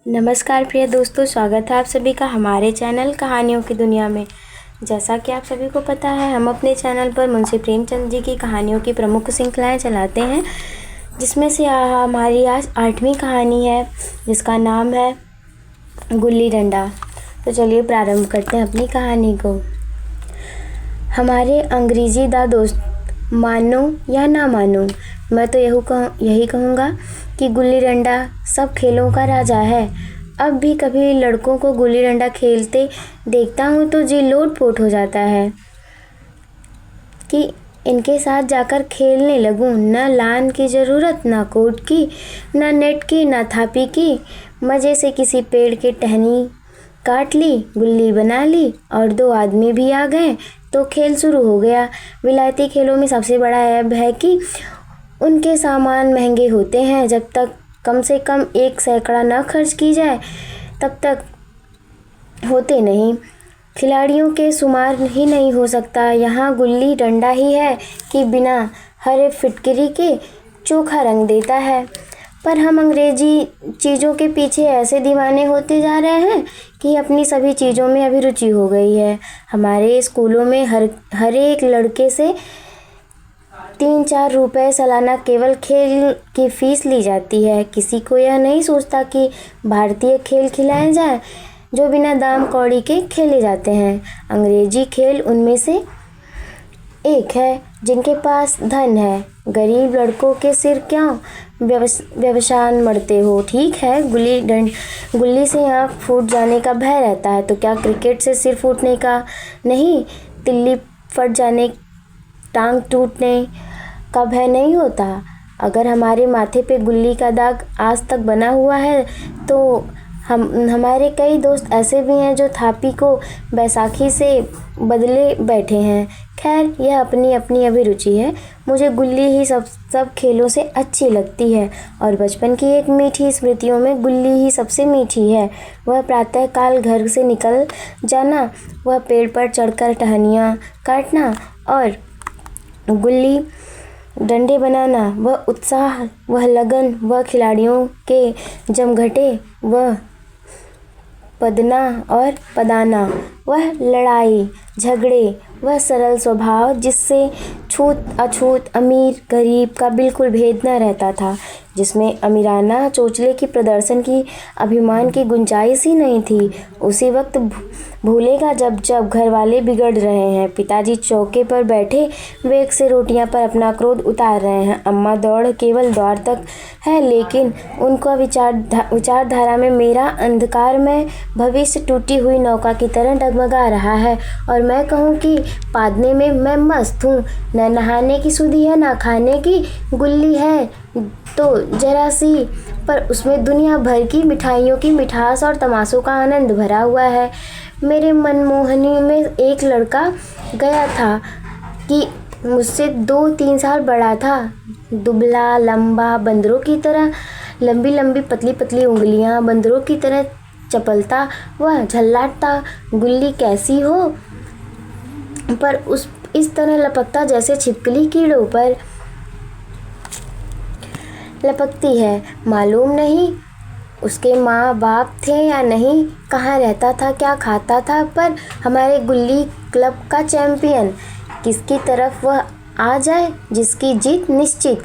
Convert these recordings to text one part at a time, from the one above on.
नमस्कार प्रिय दोस्तों, स्वागत है आप सभी का हमारे चैनल कहानियों की दुनिया में। जैसा कि आप सभी को पता है, हम अपने चैनल पर मुंशी प्रेमचंद जी की कहानियों की प्रमुख श्रृंखलाएं चलाते हैं, जिसमें से हमारी आज 8वीं कहानी है, जिसका नाम है गुल्ली डंडा। तो चलिए प्रारंभ करते हैं अपनी कहानी को। हमारे अंग्रेजी दा दोस्त, मानो या ना मानो, मैं तो यही कहूँगा कि गुल्ली डंडा सब खेलों का राजा है। अब भी कभी लड़कों को गुल्ली डंडा खेलते देखता हूँ तो जी लोट-पोट हो जाता है कि इनके साथ जाकर खेलने लगूं। न लान की ज़रूरत, न कोट की, न नेट की, न थापी की। मज़े से किसी पेड़ की टहनी काट ली, गुल्ली बना ली और 2 आदमी भी आ गए तो खेल शुरू हो गया। विलायती खेलों में सबसे बड़ा ऐब है कि उनके सामान महंगे होते हैं। जब तक कम से कम 1 सैकड़ा न खर्च की जाए तब तक होते नहीं। खिलाड़ियों के शुमार ही नहीं हो सकता। यहाँ गुल्ली डंडा ही है कि बिना हरे फिटकरी के चोखा रंग देता है। पर हम अंग्रेजी चीज़ों के पीछे ऐसे दीवाने होते जा रहे हैं कि अपनी सभी चीज़ों में अभिरुचि हो गई है। हमारे स्कूलों में हर एक लड़के से 3-4 रुपए सालाना केवल खेल की फीस ली जाती है। किसी को यह नहीं सोचता कि भारतीय खेल खिलाए जाए जो बिना दाम कौड़ी के खेले जाते हैं। अंग्रेजी खेल उनमें से एक है जिनके पास धन है। गरीब लड़कों के सिर क्यों व्यवसान मरते हो? ठीक है, गुल्ली से आँख फूट जाने का भय रहता है तो क्या क्रिकेट से सिर फूटने का नहीं, तिल्ली फट जाने, टांग टूटने का भय नहीं होता? अगर हमारे माथे पे गुल्ली का दाग आज तक बना हुआ है तो हमारे कई दोस्त ऐसे भी हैं जो थापी को बैसाखी से बदले बैठे हैं। खैर, यह अपनी अपनी अभिरुचि है। मुझे गुल्ली ही सब खेलों से अच्छी लगती है और बचपन की एक मीठी स्मृतियों में गुल्ली ही सबसे मीठी है। वह प्रातःकाल घर से निकल जाना, वह पेड़ पर चढ़कर टहनियाँ काटना और गुल्ली डंडे बनाना, वह उत्साह, वह लगन, वह खिलाड़ियों के जमघटे, वह पदना और पदाना, वह लड़ाई झगड़े, वह सरल स्वभाव जिससे छूत अछूत, अमीर गरीब का बिल्कुल भेद न रहता था, जिसमें अमीराना चोचले की प्रदर्शन की अभिमान की गुंजाइश ही नहीं थी। उसी वक्त भूलेगा जब घर वाले बिगड़ रहे हैं, पिताजी चौके पर बैठे वेग से रोटियां पर अपना क्रोध उतार रहे हैं, अम्मा केवल दौड़ तक है, लेकिन उनका विचारधारा में मेरा अंधकार में भविष्य टूटी हुई नौका की तरह डगमगा रहा है और मैं कहूँ कि पादने में मैं मस्त हूँ। न नहाने की सुधि है, न खाने की। गुल्ली है तो जरा सी, पर उसमें दुनिया भर की मिठाइयों की मिठास और तमाशों का आनंद भरा हुआ है। मेरे मनमोहनी में एक लड़का गया था कि मुझसे 2-3 साल बड़ा था, दुबला लंबा, बंदरों की तरह लंबी लंबी पतली पतली उंगलियां, बंदरों की तरह चपलता, वह झल्लाता। गुल्ली कैसी हो, पर इस तरह लपकता जैसे छिपकली कीड़ों पर लपकती है। मालूम नहीं उसके माँ बाप थे या नहीं, कहाँ रहता था, क्या खाता था, पर हमारे गुल्ली क्लब का चैंपियन किसकी तरफ वह आ जाए जिसकी जीत निश्चित।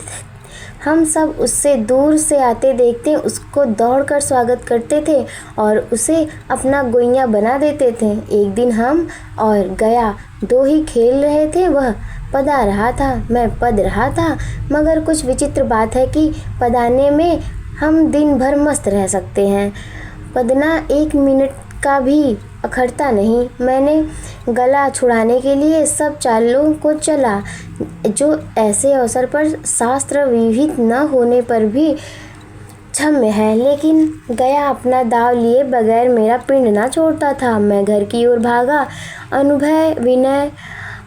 हम सब उससे दूर से आते देखते उसको दौड़कर स्वागत करते थे और उसे अपना गोइया बना देते थे। एक दिन हम और गया 2 ही खेल रहे थे। वह पदा रहा था, मैं पद रहा था, मगर कुछ विचित्र बात है कि पदाने में हम दिन भर मस्त रह सकते हैं, पदना 1 मिनट का भी अखरता नहीं। मैंने गला छुड़ाने के लिए सब चालों को चला जो ऐसे अवसर पर शास्त्र विहित न होने पर भी क्षम्य है, लेकिन गया अपना दाव लिए बगैर मेरा पिंड ना छोड़ता था। मैं घर की ओर भागा, अनुभय विनय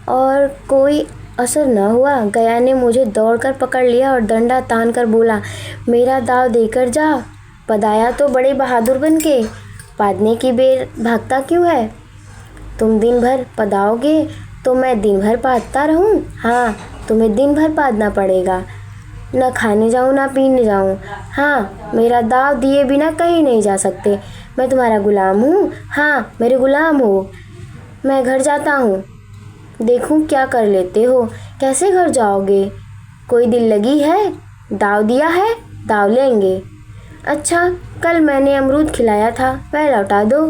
और कोई असर न हुआ। गया ने मुझे दौड़कर पकड़ लिया और डंडा तान कर बोला, मेरा दाव देकर जा, पदाया तो बड़े बहादुर बन के, पादने की बेर भागता क्यों है? तुम दिन भर पदाओगे तो मैं दिन भर पादता रहूं? हाँ, तुम्हें दिन भर पादना पड़ेगा। न खाने जाऊँ ना पीने जाऊँ। हाँ, मेरा दाव दिए बिना कहीं नहीं जा सकते। मैं तुम्हारा गुलाम हूँ। हाँ, मेरे गुलाम हो। मैं घर जाता हूँ। देखूँ क्या कर लेते हो। कैसे घर जाओगे? कोई दिल लगी है? दाव दिया है, दाव लेंगे। अच्छा, कल मैंने अमरूद खिलाया था, वह लौटा दो।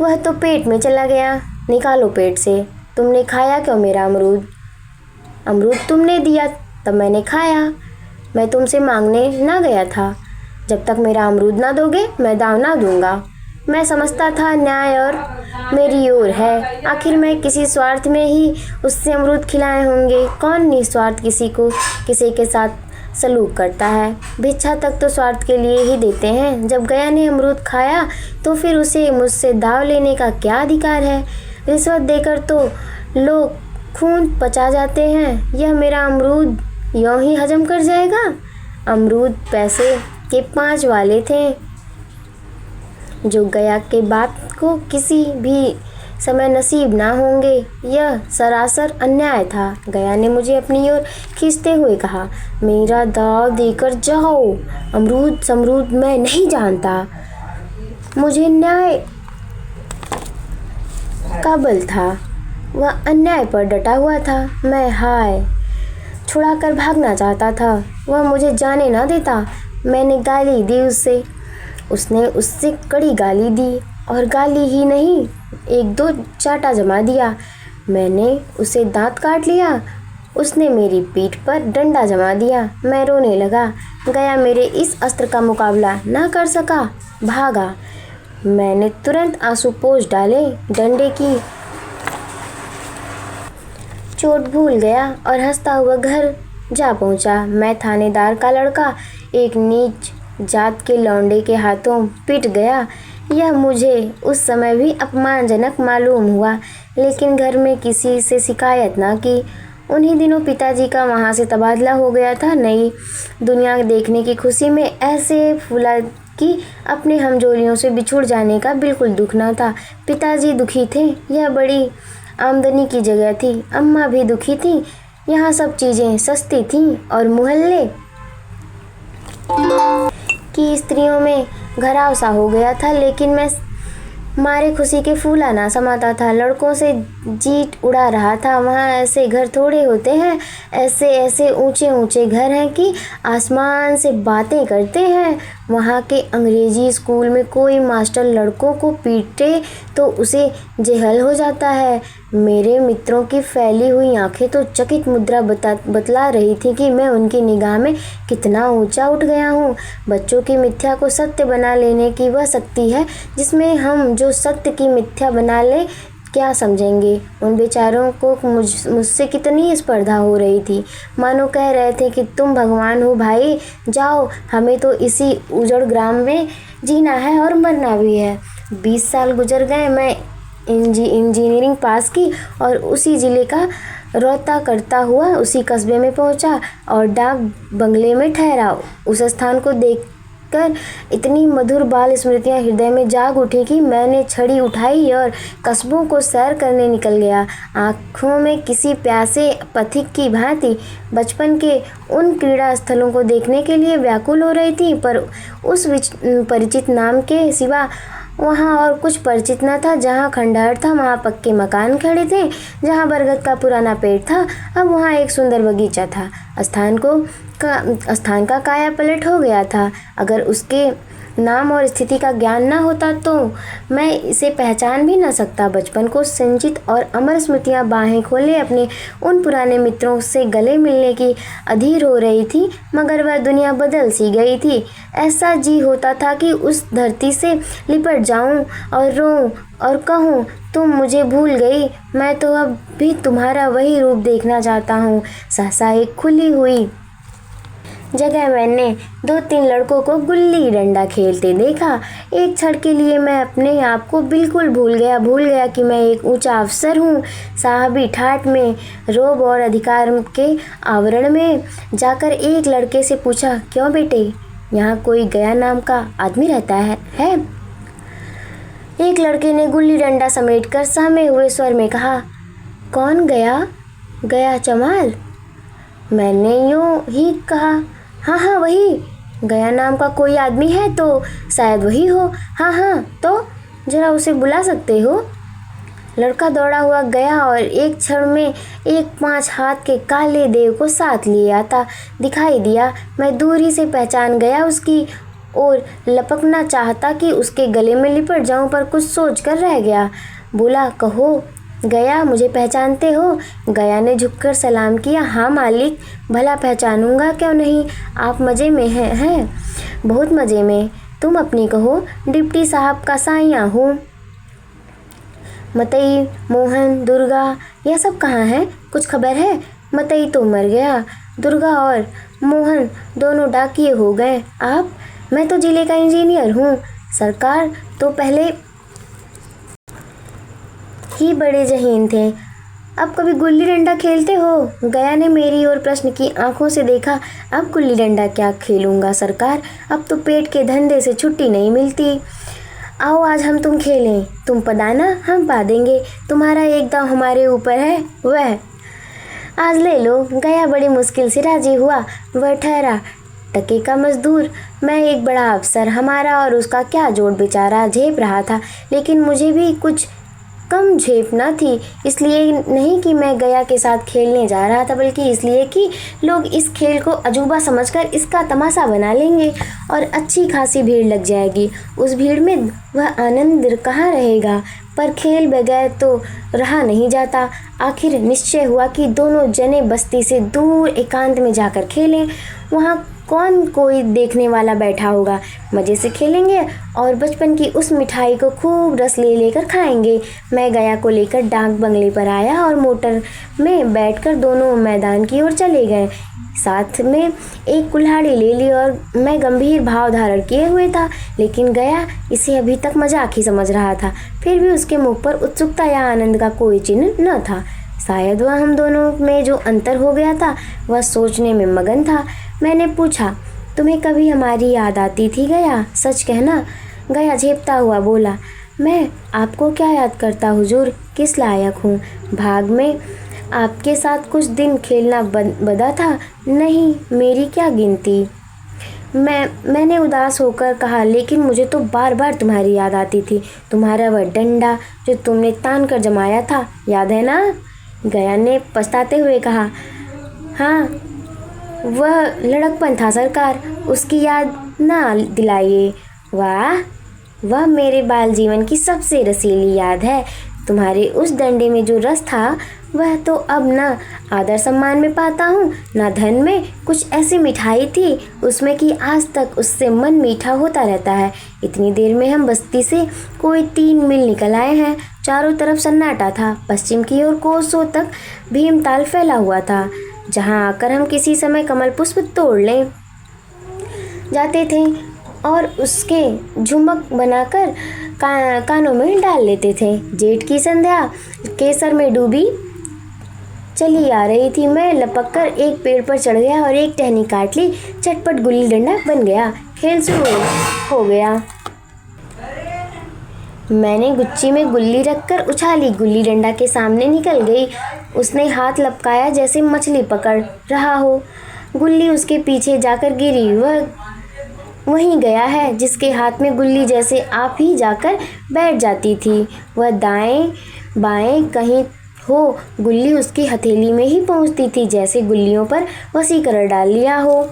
वह तो पेट में चला गया। निकालो पेट से। तुमने खाया क्यों मेरा अमरूद? अमरूद तुमने दिया तब मैंने खाया। मैं तुमसे मांगने ना गया था। जब तक मेरा अमरूद ना दोगे मैं दाव ना दूंगा। मैं समझता था न्याय और मेरी ओर है। आखिर मैं किसी स्वार्थ में ही उससे अमरूद खिलाए होंगे। कौन निस्वार्थ किसी के साथ सलूक करता है। भिक्षा तक तो स्वार्थ के लिए ही देते हैं। जब गया ने अमरूद खाया तो फिर उसे मुझसे दाव लेने का क्या अधिकार है? रिश्वत देकर तो लोग खून पचा जाते हैं। यह मेरा अमरूद यूं ही हजम कर जाएगा? अमरूद पैसे के 5 वाले थे जो गया के बाप को किसी भी समय नसीब ना होंगे। यह सरासर अन्याय था। गया ने मुझे अपनी ओर खींचते हुए कहा, मेरा दाव देकर जाओ। अमरूद समरूद मैं नहीं जानता। मुझे न्याय का बल था। वह अन्याय पर डटा हुआ था। मैं हाय छुड़ाकर भागना चाहता था। वह मुझे जाने ना देता। मैंने गाली दी उसने उससे कड़ी गाली दी और गाली ही नहीं 1-2 चाटा जमा दिया। मैंने उसे दांत काट लिया। उसने मेरी पीठ पर डंडा जमा दिया। मैं रोने लगा। गया मेरे इस अस्त्र का मुकाबला ना कर सका, भागा। मैंने तुरंत आंसू पोंछ डाले। डंडे की चोट भूल गया और हंसता हुआ घर जा पहुंचा। मैं थानेदार का लड़का एक नीच जात के लौंडे के हाथों पिट गया। यह मुझे उस समय भी अपमानजनक मालूम हुआ, लेकिन घर में किसी से शिकायत ना की। उन्हीं दिनों पिताजी का वहाँ से तबादला हो गया था। नई दुनिया देखने की खुशी में ऐसे फूला कि अपने हमजोलियों से बिछुड़ जाने का बिल्कुल दुख न था। पिताजी दुखी थे। यह बड़ी आमदनी की जगह थी। अम्मा भी दुखी थी। यहाँ सब चीज़ें सस्ती थीं और मोहल्ले की स्त्रियों में घराव सा हो गया था। लेकिन मैं मारे खुशी के फूला ना समाता था। लड़कों से जीट उड़ा रहा था। वहाँ ऐसे घर थोड़े होते हैं। ऐसे ऐसे ऊंचे ऊंचे घर हैं कि आसमान से बातें करते हैं। वहाँ के अंग्रेजी स्कूल में कोई मास्टर लड़कों को पीटे तो उसे जेहल हो जाता है। मेरे मित्रों की फैली हुई आंखें तो चकित मुद्रा बतला रही थी कि मैं उनकी निगाह में कितना ऊंचा उठ गया हूँ। बच्चों की मिथ्या को सत्य बना लेने की वह शक्ति है जिसमें हम जो सत्य की मिथ्या बना ले क्या समझेंगे। उन बेचारों को मुझसे कितनी स्पर्धा हो रही थी। मानो कह रहे थे कि तुम भगवान हो भाई, जाओ, हमें तो इसी उजड़ ग्राम में जीना है और मरना भी है। 20 साल गुजर गए। मैं इंजीनियरिंग पास की और उसी ज़िले का रौता करता हुआ उसी कस्बे में पहुंचा और डाक बंगले में ठहरा। उस स्थान को देखकर इतनी मधुर बाल स्मृतियां हृदय में जाग उठी कि मैंने छड़ी उठाई और कस्बों को सैर करने निकल गया। आँखों में किसी प्यासे पथिक की भांति बचपन के उन क्रीड़ा स्थलों को देखने के लिए व्याकुल हो रही थी, पर उस परिचित नाम के सिवा वहाँ और कुछ परिचित न था। जहाँ खंडहर था वहाँ पक्के मकान खड़े थे। जहाँ बरगद का पुराना पेड़ था अब वहाँ एक सुंदर बगीचा था। स्थान का काया पलट हो गया था। अगर उसके नाम और स्थिति का ज्ञान न होता तो मैं इसे पहचान भी न सकता। बचपन को संचित और अमर स्मृतियाँ बाहें खोले अपने उन पुराने मित्रों से गले मिलने की अधीर हो रही थी, मगर वह दुनिया बदल सी गई थी। ऐसा जी होता था कि उस धरती से लिपट जाऊं और रोऊं और कहूं, तुम मुझे भूल गई, मैं तो अब भी तुम्हारा वही रूप देखना चाहता हूँ। सहसा एक खुली हुई जगह मैंने 2-3 लड़कों को गुल्ली डंडा खेलते देखा। एक क्षण के लिए मैं अपने आप को बिल्कुल भूल गया कि मैं एक ऊंचा अफसर हूँ। साहबी ठाठ में रोब और अधिकार के आवरण में जाकर एक लड़के से पूछा, क्यों बेटे, यहाँ कोई गया नाम का आदमी रहता है? एक लड़के ने गुल्ली डंडा समेटकर सहमे हुए स्वर में कहा, कौन गया? गया चमाल? मैंने यूं ही कहा, हाँ हाँ वही, गया नाम का कोई आदमी है तो शायद वही हो। हाँ हाँ, तो जरा उसे बुला सकते हो? लड़का दौड़ा हुआ गया और एक क्षण में एक 5 हाथ के काले देव को साथ लिए आता दिखाई दिया। मैं दूर ही से पहचान गया उसकी और लपकना चाहता कि उसके गले में लिपट जाऊं, पर कुछ सोच कर रह गया। बोला, कहो गया, मुझे पहचानते हो? गया ने झुककर सलाम किया। हाँ मालिक, भला पहचानूंगा क्यों नहीं। आप मज़े में हैं? बहुत मज़े में। तुम अपनी कहो। डिप्टी साहब का साइया हूँ। मतई, मोहन, दुर्गा यह सब कहाँ हैं? कुछ खबर है? मतई तो मर गया, दुर्गा और मोहन दोनों डाकिए हो गए। आप? मैं तो जिले का इंजीनियर हूँ सरकार, तो पहले ही बड़े जहीन थे। अब कभी गुल्ली डंडा खेलते हो? गया ने मेरी ओर प्रश्न की आंखों से देखा। अब गुल्ली डंडा क्या खेलूंगा सरकार, अब तो पेट के धंधे से छुट्टी नहीं मिलती। आओ आज हम तुम खेलें। तुम पदाना, हम पा देंगे। तुम्हारा एक दांव हमारे ऊपर है, वह आज ले लो। गया बड़ी मुश्किल से राजी हुआ। वह ठहरा टके का मजदूर, मैं एक बड़ा अफसर। हमारा और उसका क्या जोड़ बेचारा झेप रहा था, लेकिन मुझे भी कुछ कम झेप न थी। इसलिए नहीं कि मैं गया के साथ खेलने जा रहा था, बल्कि इसलिए कि लोग इस खेल को अजूबा समझकर इसका तमाशा बना लेंगे और अच्छी खासी भीड़ लग जाएगी। उस भीड़ में वह आनंद कहाँ रहेगा। पर खेल बगैर तो रहा नहीं जाता। आखिर निश्चय हुआ कि दोनों जने बस्ती से दूर एकांत में जाकर खेलें। वहाँ कौन कोई देखने वाला बैठा होगा। मज़े से खेलेंगे और बचपन की उस मिठाई को खूब रस ले लेकर खाएंगे। मैं गया को लेकर डाक बंगले पर आया और मोटर में बैठकर दोनों मैदान की ओर चले गए। साथ में एक कुल्हाड़ी ले ली और मैं गंभीर भाव धारण किए हुए था, लेकिन गया इसे अभी तक मजाक ही समझ रहा था। फिर भी उसके मुख पर उत्सुकता या आनंद का कोई चिन्ह न था। शायद वह हम दोनों में जो अंतर हो गया था वह सोचने में मगन था। मैंने पूछा, तुम्हें कभी हमारी याद आती थी गया? सच कहना। गया झेपता हुआ बोला, मैं आपको क्या याद करता हुजूर, किस लायक हूँ? भाग में आपके साथ कुछ दिन खेलना बदा था। नहीं, मेरी क्या गिनती। मैंने उदास होकर कहा, लेकिन मुझे तो बार बार तुम्हारी याद आती थी। तुम्हारा वह डंडा जो तुमने तान कर जमाया था, याद है ना? गया ने पछताते हुए कहा, हाँ वह लड़कपन था सरकार, उसकी याद ना दिलाइए। वाह, वह मेरे बाल जीवन की सबसे रसीली याद है। तुम्हारे उस डंडे में जो रस था वह तो अब ना आदर सम्मान में पाता हूँ, ना धन में। कुछ ऐसी मिठाई थी उसमें कि आज तक उससे मन मीठा होता रहता है। इतनी देर में हम बस्ती से कोई 3 मील निकल आए हैं। चारों तरफ सन्नाटा था। पश्चिम की ओर कोसों तक भीमताल फैला हुआ था, जहाँ आकर हम किसी समय कमल पुष्प तोड़ लें जाते थे और उसके झुमक बनाकर कानों में डाल लेते थे। जेठ की संध्या केसर में डूबी चली आ रही थी। मैं लपककर एक पेड़ पर चढ़ गया और एक टहनी काट ली। चटपट गुल्ली डंडा बन गया। खेल शुरू हो गया। मैंने गुच्ची में गुल्ली रखकर उछाली। गुल्ली डंडा के सामने निकल गई। उसने हाथ लपकाया जैसे मछली पकड़ रहा हो। गुल्ली उसके पीछे जाकर गिरी। वह वहीं गया है जिसके हाथ में गुल्ली जैसे आप ही जाकर बैठ जाती थी। वह दाएं बाएं कहीं हो, गुल्ली उसकी हथेली में ही पहुंचती थी, जैसे गुल्लियों पर वशीकरण डाल लिया हो।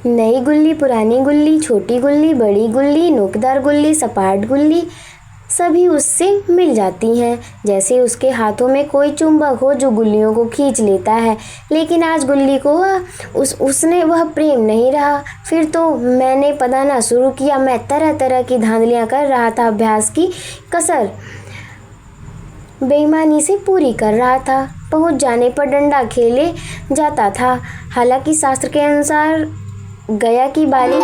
नई गुल्ली, पुरानी गुल्ली, छोटी गुल्ली, बड़ी गुल्ली, नोकदार गुल्ली, सपाट गुल्ली, सभी उससे मिल जाती हैं, जैसे उसके हाथों में कोई चुंबक हो जो गुल्लियों को खींच लेता है। लेकिन आज गुल्ली को उसने वह प्रेम नहीं रहा। फिर तो मैंने पदाना शुरू किया। मैं तरह तरह की धांधलियां कर रहा था। अभ्यास की कसर बेईमानी से पूरी कर रहा था। पहुंच जाने पर डंडा खेले जाता था। हालांकि शास्त्र के अनुसार गया की बाली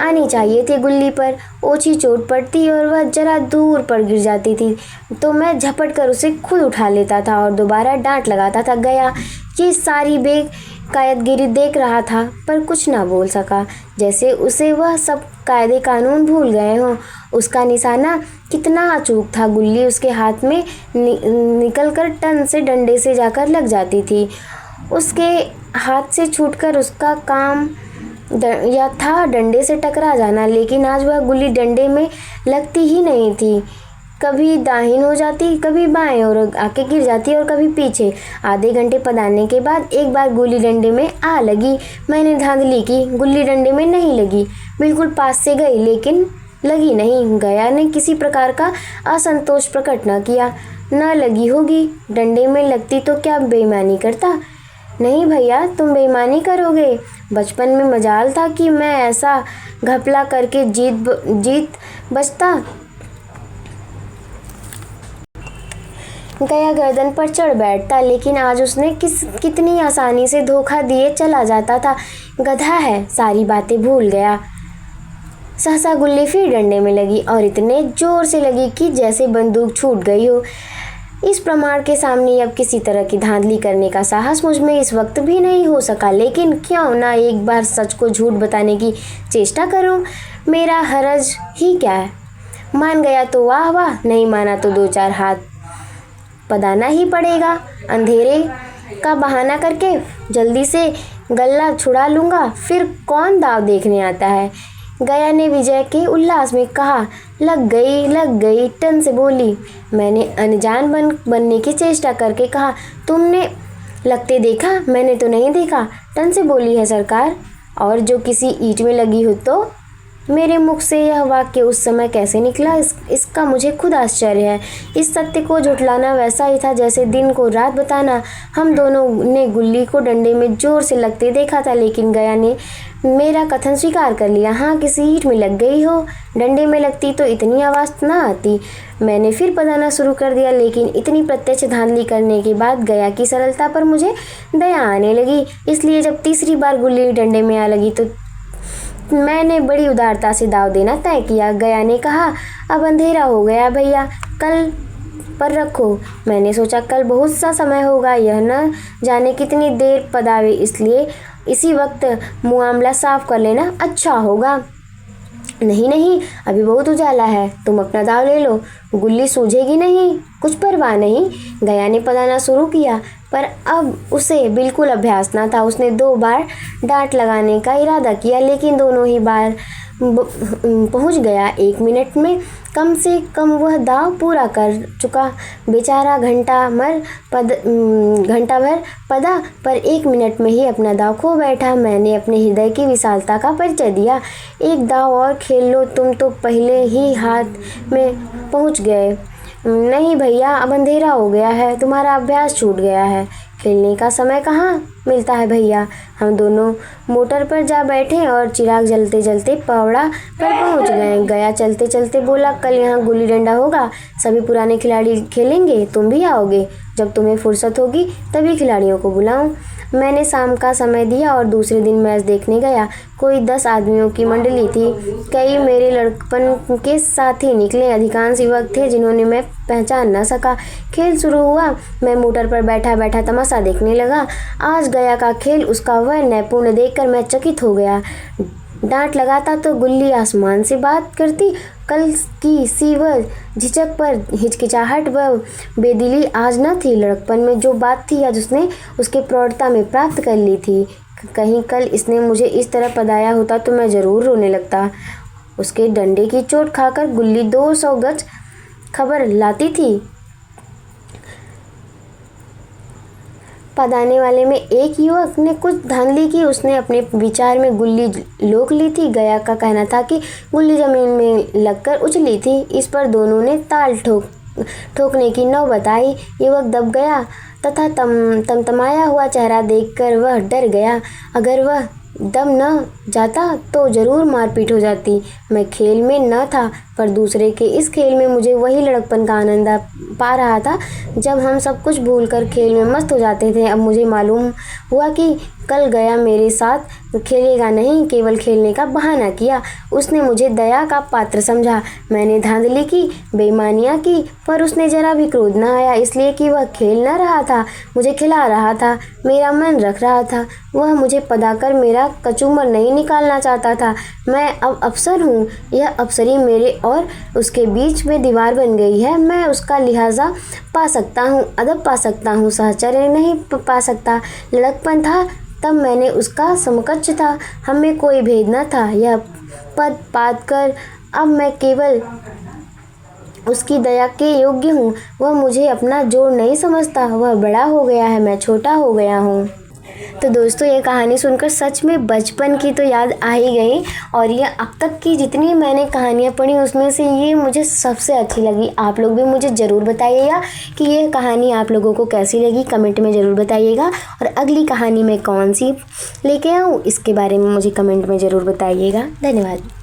आनी चाहिए थी गुल्ली पर। ओछी चोट पड़ती और वह जरा दूर पर गिर जाती थी तो मैं झपट कर उसे खुद उठा लेता था और दोबारा डांट लगाता था। गया ये सारी बेकायदगिरी देख रहा था पर कुछ ना बोल सका, जैसे उसे वह सब कायदे कानून भूल गए हों। उसका निशाना कितना अचूक था। गुल्ली उसके हाथ में निकलकर टन से डंडे से जाकर लग जाती थी उसके हाथ से छूटकर उसका काम या था डंडे से टकरा जाना, लेकिन आज वह गुल्ली डंडे में लगती ही नहीं थी। कभी दाहिन हो जाती, कभी बाएं और आके गिर जाती और कभी पीछे। आधे घंटे पदाने के बाद एक बार गुल्ली डंडे में आ लगी। मैंने धांधली की, गुल्ली डंडे में नहीं लगी। बिल्कुल पास से गई लेकिन लगी नहीं। गया ने किसी प्रकार का असंतोष प्रकट न किया। न लगी होगी, डंडे में लगती तो क्या बेईमानी करता? नहीं भैया, तुम बेईमानी करोगे। बचपन में मजाल था कि मैं ऐसा घपला करके जीत बचता। गया गर्दन पर चढ़ बैठता, लेकिन आज उसने कितनी आसानी से धोखा दिए चला जाता था। गधा है, सारी बातें भूल गया। सहसा गुल्ली फिर डंडे में लगी और इतने जोर से लगी कि जैसे बंदूक छूट गई हो। इस प्रमाण के सामने अब किसी तरह की धांधली करने का साहस मुझ में इस वक्त भी नहीं हो सका, लेकिन क्यों ना एक बार सच को झूठ बताने की चेष्टा करूं। मेरा हरज ही क्या है। मान गया तो वाह वाह, नहीं माना तो दो चार हाथ पदाना ही पड़ेगा। अंधेरे का बहाना करके जल्दी से गल्ला छुड़ा लूँगा, फिर कौन दाव देखने आता है। गया ने विजय के उल्लास में कहा। लग गई, टन से बोली। मैंने अनजान बनने की चेष्टा करके कहा, तुमने लगते देखा? मैंने तो नहीं देखा, टन से बोली है सरकार। और जो किसी ईंट में लगी हो तो? मेरे मुख से यह वाक्य उस समय कैसे निकला, इसका मुझे खुद आश्चर्य है। इस सत्य को झुठलाना वैसा ही था जैसे दिन को रात बताना। हम दोनों ने गुल्ली को डंडे में जोर से लगते देखा था, लेकिन गया ने मेरा कथन स्वीकार कर लिया। हाँ, किसी ईंट में लग गई हो। डंडे में लगती तो इतनी आवाज़ ना आती। मैंने फिर पदाना शुरू कर दिया, लेकिन इतनी प्रत्यक्ष धांधली करने के बाद गया की सरलता पर मुझे दया आने लगी। इसलिए जब तीसरी बार गुल्ली डंडे में आ लगी तो मैंने बड़ी उदारता से दाव देना तय किया। गया ने कहा, अब अंधेरा हो गया भैया, कल पर रखो। मैंने सोचा कल बहुत सा समय होगा, यह न जाने कितनी देर पदावे, इसलिए इसी वक्त मुआमला साफ कर लेना अच्छा होगा। नहीं, अभी बहुत उजाला है, तुम अपना दाव ले लो, गुल्ली सूझेगी नहीं। कुछ परवाह नहीं। गया ने पदाना शुरू किया, पर अब उसे बिल्कुल अभ्यास न था। उसने 2 बार डांट लगाने का इरादा किया, लेकिन दोनों ही बार पहुंच गया। 1 मिनट में कम से कम वह दाव पूरा कर चुका। बेचारा घंटा भर पदा, पर 1 मिनट में ही अपना दाव खो बैठा। मैंने अपने हृदय की विशालता का परिचय दिया। एक दाव और खेल लो, तुम तो पहले ही हाथ में पहुंच गए। नहीं भैया, अब अंधेरा हो गया है, तुम्हारा अभ्यास छूट गया है। खेलने का समय कहाँ मिलता है भैया। हम दोनों मोटर पर जा बैठे और चिराग जलते जलते पौड़ा पर पहुंच गए। गया चलते चलते बोला, कल यहाँ गुल्ली डंडा होगा, सभी पुराने खिलाड़ी खेलेंगे, तुम भी आओगे। जब तुम्हें फुर्सत होगी तभी खिलाड़ियों को बुलाऊं। मैंने शाम का समय दिया और दूसरे दिन मैच देखने गया। कोई 10 आदमियों की मंडली थी। कई मेरे लड़कपन के साथी निकले। अधिकांश युवक थे जिन्होंने मैं पहचान न सका। खेल शुरू हुआ। मैं मोटर पर बैठा बैठा तमाशा देखने लगा। आज गया का खेल, उसका वह नैपुण्य देखकर मैं चकित हो गया। डांट लगाता तो गुल्ली आसमान से बात करती। कल की सी वह झिझक पर हिचकिचाहट व बेदिली आज न थी। लड़कपन में जो बात थी आज उसने उसके प्रौढ़ता में प्राप्त कर ली थी। कहीं कल इसने मुझे इस तरह पदाया होता तो मैं ज़रूर रोने लगता। उसके डंडे की चोट खाकर गुल्ली 200 गज खबर लाती थी। पदाने वाले में एक युवक ने कुछ धांधली की। उसने अपने विचार में गुल्ली लोक ली थी। गया का कहना था कि गुल्ली जमीन में लगकर उछली थी। इस पर दोनों ने ताल ठोकने की नौबत आई। युवक दब गया तथा तमतमाया हुआ चेहरा देखकर वह डर गया। अगर वह दम न जाता तो ज़रूर मारपीट हो जाती। मैं खेल में न था, पर दूसरे के इस खेल में मुझे वही लड़कपन का आनंद पा रहा था जब हम सब कुछ भूलकर खेल में मस्त हो जाते थे। अब मुझे मालूम हुआ कि कल गया मेरे साथ खेलेगा नहीं, केवल खेलने का बहाना किया। उसने मुझे दया का पात्र समझा। मैंने धांधली की, बेईमानियाँ की, पर उसने जरा भी क्रोध न आया, इसलिए कि वह खेल न रहा था, मुझे खिला रहा था, मेरा मन रख रहा था। वह मुझे पदाकर मेरा कचूमर नहीं निकालना चाहता था। मैं अब अफसर हूँ, यह अफसरी मेरे और उसके बीच में दीवार बन गई है। मैं उसका लिहाजा पा सकता हूँ, अदब पा सकता हूँ, साहचर्य नहीं पा सकता। लड़कपन था तब मैंने उसका समकक्ष था, हमें कोई भेद न था। यह पद पात कर अब मैं केवल उसकी दया के योग्य हूँ। वह मुझे अपना जोड़ नहीं समझता, वह बड़ा हो गया है, मैं छोटा हो गया हूँ। तो दोस्तों, ये कहानी सुनकर सच में बचपन की तो याद आ ही गई, और ये अब तक की जितनी मैंने कहानियाँ पढ़ी उसमें से ये मुझे सबसे अच्छी लगी। आप लोग भी मुझे ज़रूर बताइएगा कि ये कहानी आप लोगों को कैसी लगी, कमेंट में ज़रूर बताइएगा। और अगली कहानी मैं कौन सी लेके आऊँ इसके बारे में मुझे कमेंट में ज़रूर बताइएगा। धन्यवाद।